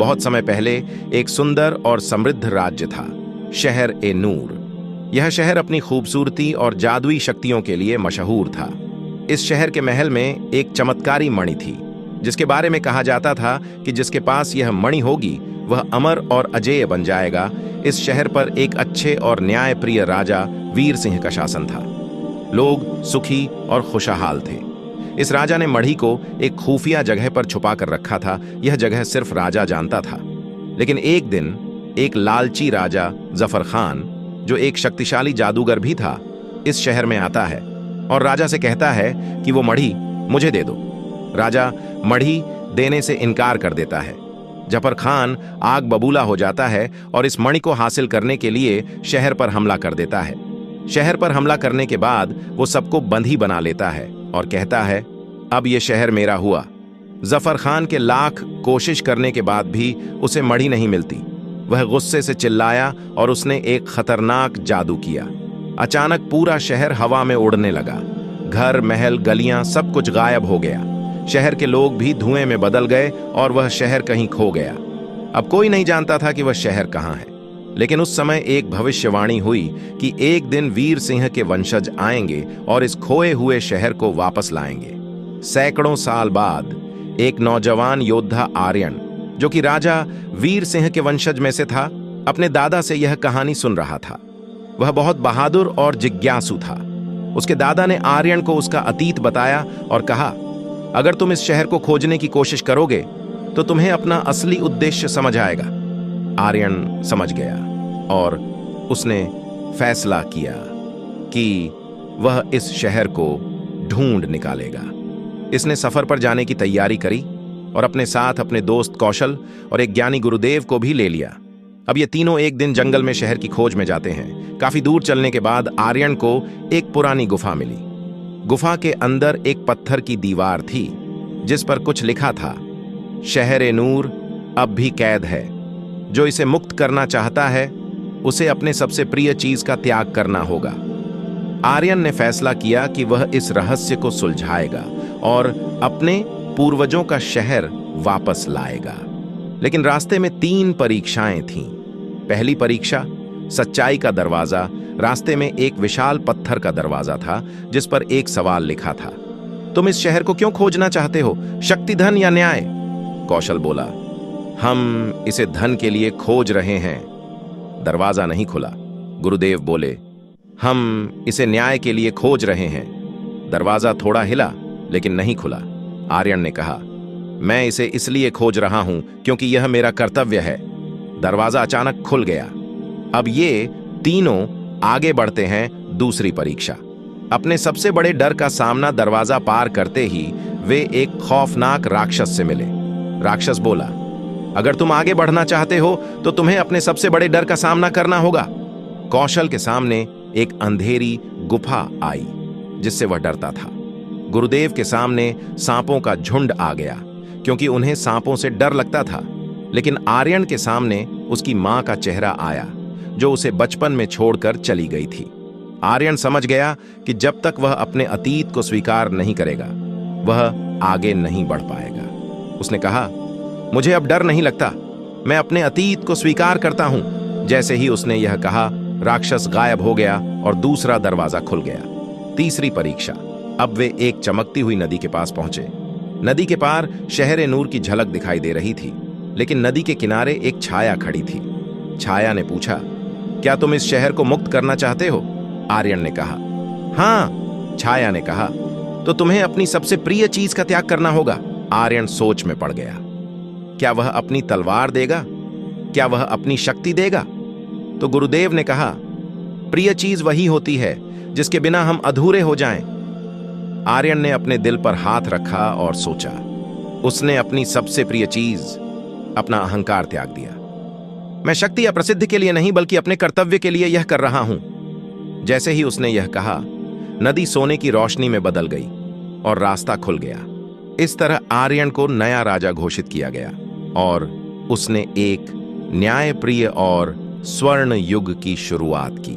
बहुत समय पहले एक सुंदर और समृद्ध राज्य था, शहर ए नूर। यह शहर अपनी खूबसूरती और जादुई शक्तियों के लिए मशहूर था। इस शहर के महल में एक चमत्कारी मणि थी, जिसके बारे में कहा जाता था कि जिसके पास यह मणि होगी वह अमर और अजेय बन जाएगा। इस शहर पर एक अच्छे और न्यायप्रिय राजा वीर सिंह का शासन था। लोग सुखी और खुशहाल थे। इस राजा ने मणि को एक खुफिया जगह पर छुपा कर रखा था। यह जगह सिर्फ राजा जानता था। लेकिन एक दिन एक लालची राजा जफर खान, जो एक शक्तिशाली जादूगर भी था, इस शहर में आता है और राजा से कहता है कि वो मणि मुझे दे दो। राजा मणि देने से इनकार कर देता है। जफर खान आग बबूला हो जाता है और इस मणि को हासिल करने के लिए शहर पर हमला कर देता है। शहर पर हमला करने के बाद वो सबको बंदी बना लेता है और कहता है, अब ये शहर मेरा हुआ। जफर खान के लाख कोशिश करने के बाद भी उसे मणि नहीं मिलती। वह गुस्से से चिल्लाया और उसने एक खतरनाक जादू किया। अचानक पूरा शहर हवा में उड़ने लगा। घर, महल, गलियां सब कुछ गायब हो गया। शहर के लोग भी धुएं में बदल गए और वह शहर कहीं खो गया। अब कोई नहीं जानता था कि वह शहर कहाँ है। लेकिन उस समय एक भविष्यवाणी हुई कि एक दिन वीर सिंह के वंशज आएंगे और इस खोए हुए शहर को वापस लाएंगे। सैकड़ों साल बाद एक नौजवान योद्धा आर्यन, जो कि राजा वीर सिंह के वंशज में से था, अपने दादा से यह कहानी सुन रहा था। वह बहुत बहादुर और जिज्ञासु था। उसके दादा ने आर्यन को उसका अतीत बताया और कहा, अगर तुम इस शहर को खोजने की कोशिश करोगे तो तुम्हें अपना असली उद्देश्य समझ आएगा। आर्यन समझ गया और उसने फैसला किया कि वह इस शहर को ढूंढ निकालेगा। इसने सफर पर जाने की तैयारी करी और अपने साथ अपने दोस्त कौशल और एक ज्ञानी गुरुदेव को भी ले लिया। अब ये तीनों एक दिन जंगल में शहर की खोज में जाते हैं। काफी दूर चलने के बाद आर्यन को एक पुरानी गुफा मिली। गुफा के अंदर एक पत्थर की दीवार थी, जिस पर कुछ लिखा था, शहर ए नूर अब भी कैद है। जो इसे मुक्त करना चाहता है उसे अपने सबसे प्रिय चीज का त्याग करना होगा। आर्यन ने फैसला किया कि वह इस रहस्य को सुलझाएगा और अपने पूर्वजों का शहर वापस लाएगा। लेकिन रास्ते में 3 परीक्षाएं थीं। पहली परीक्षा, सच्चाई का दरवाजा। रास्ते में एक विशाल पत्थर का दरवाजा था, जिस पर एक सवाल लिखा था, तुम इस शहर को क्यों खोजना चाहते हो, शक्ति, धन या न्याय? कौशल बोला, हम इसे धन के लिए खोज रहे हैं। दरवाजा नहीं खुला। गुरुदेव बोले, हम इसे न्याय के लिए खोज रहे हैं। दरवाजा थोड़ा हिला लेकिन नहीं खुला। आर्यन ने कहा, मैं इसे इसलिए खोज रहा हूं क्योंकि यह मेरा कर्तव्य है। दरवाजा अचानक खुल गया। अब ये तीनों आगे बढ़ते हैं दूसरी परीक्षा। अपने सबसे बड़े डर का सामना दरवाजा पार करते ही वे एक खौफनाक राक्षस से मिले। राक्षस बोला, अगर तुम आगे बढ़ना चाहते हो तो तुम्हें अपने सबसे बड़े डर का सामना करना होगा। कौशल के सामने एक अंधेरी गुफा आई, जिससे वह डरता था। गुरुदेव के सामने सांपों का झुंड आ गया, क्योंकि उन्हें सांपों से डर लगता था। लेकिन आर्यन के सामने उसकी मां का चेहरा आया, जो उसे बचपन में छोड़कर चली गई थी। आर्यन समझ गया कि जब तक वह अपने अतीत को स्वीकार नहीं करेगा, वह आगे नहीं बढ़ पाएगा। उसने कहा, मुझे अब डर नहीं लगता, मैं अपने अतीत को स्वीकार करता हूं। जैसे ही उसने यह कहा, राक्षस गायब हो गया और दूसरा दरवाजा खुल गया। तीसरी परीक्षा। अब वे एक चमकती हुई नदी के पास पहुंचे। नदी के पार शहर ए नूर की झलक दिखाई दे रही थी, लेकिन नदी के किनारे एक छाया खड़ी थी। छाया ने पूछा, क्या तुम इस शहर को मुक्त करना चाहते हो? आर्यन ने कहा, हां। छाया ने कहा, तो तुम्हें अपनी सबसे प्रिय चीज का त्याग करना होगा। आर्यन सोच में पड़ गया। क्या वह अपनी तलवार देगा? क्या वह अपनी शक्ति देगा? तो गुरुदेव ने कहा, प्रिय चीज वही होती है जिसके बिना हम अधूरे हो जाएं। आर्यन ने अपने दिल पर हाथ रखा और सोचा। उसने अपनी सबसे प्रिय चीज, अपना अहंकार त्याग दिया। मैं शक्ति या प्रसिद्धि के लिए नहीं, बल्कि अपने कर्तव्य के लिए यह कर रहा हूं। जैसे ही उसने यह कहा, नदी सोने की रोशनी में बदल गई और रास्ता खुल गया। इस तरह आर्यन को नया राजा घोषित किया गया और उसने एक न्यायप्रिय और स्वर्ण युग की शुरुआत की।